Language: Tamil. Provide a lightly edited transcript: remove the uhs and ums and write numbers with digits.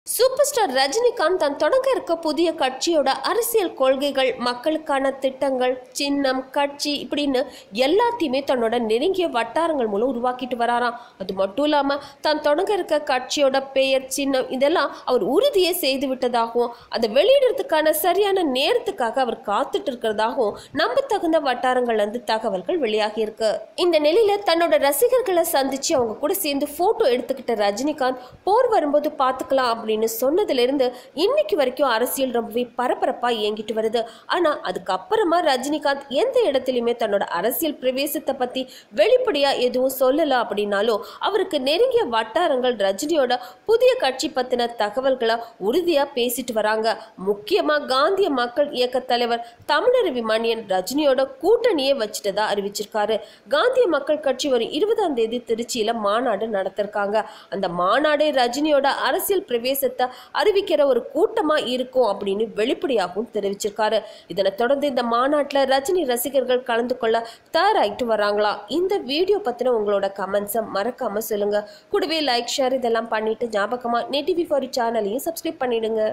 சூப்பர் ஸ்டார் ரஜினிகாந்த் தான் தொடங்க இருக்க புதிய கட்சியோட அரசியல் கொள்கைகள், மக்களுக்கான திட்டங்கள், சின்னம், கட்சி இப்படின்னு எல்லாத்தையுமே தன்னோட நெருங்கிய வட்டாரங்கள் மூலம் உருவாக்கிட்டு வராராம். அது மட்டும் இல்லாம தான் தொடங்க இருக்க கட்சியோட பெயர், சின்னம் இதெல்லாம் அவர் உறுதியே செய்து விட்டதாகவும் அதை வெளியிடுறதுக்கான சரியான நேரத்துக்காக அவர் காத்துட்டு இருக்கிறதாகவும் நம்ப தகுந்த வட்டாரங்கள்ல இருந்து தகவல்கள் வெளியாகி இருக்கு. இந்த நிலையில தன்னோட ரசிகர்களை சந்திச்சு அவங்க கூட சேர்ந்து போட்டோ எடுத்துக்கிட்ட ரஜினிகாந்த் போர் வரும்போது பார்த்துக்கலாம் அப்படின்னு சொன்னதுல இருந்து இன்னைக்கு வரைக்கும் அரசியல் ரொம்பவே பரபரப்பா இயங்கிட்டு வருது. ஆனா அதுக்கப்புறமா ரஜினிகாந்த் எந்த இடத்துலயுமே தன்னோட அரசியல் பிரவேசத்தை பத்தி வெளிப்படையா எதுவும் சொல்லல அப்படின்னாலும் அவருக்கு நெருங்கிய வட்டாரங்கள் ரஜினியோட புதிய கட்சி பத்தின தகவல்களை உறுதியா பேசிட்டு வராங்க. முக்கியமா காந்திய மக்கள் இயக்க தலைவர் தமிழருவி மணியன் ரஜினியோட கூட்டணியே வச்சுட்டதா அறிவிச்சிருக்காரு. காந்திய மக்கள் கட்சி வரும் 20ஆம் தேதி திருச்சியில மாநாடு நடத்திருக்காங்க. அந்த மாநாடே ரஜினியோட அரசியல் பிரவேசத்தை அறிவிக்கிற ஒரு கூட்டமா இருக்கும் அப்படின்னு வெளிப்படையாகவும் தெரிவிச்சிருக்காரு. இதனை தொடர்ந்து இந்த மாநாட்டில் ரஜினி ரசிகர்கள் கலந்து கொள்ள தயாராயிட்டு வராங்களா. இந்த வீடியோ பத்தின உங்களோட கமெண்ட்ஸை மறக்காம சொல்லுங்க. கூடவே லைக், ஷேர் இதெல்லாம் பண்ணிட்டு ஞாபகமா NET TV4 சேனலையும் சப்ஸ்கிரைப் பண்ணிடுங்க.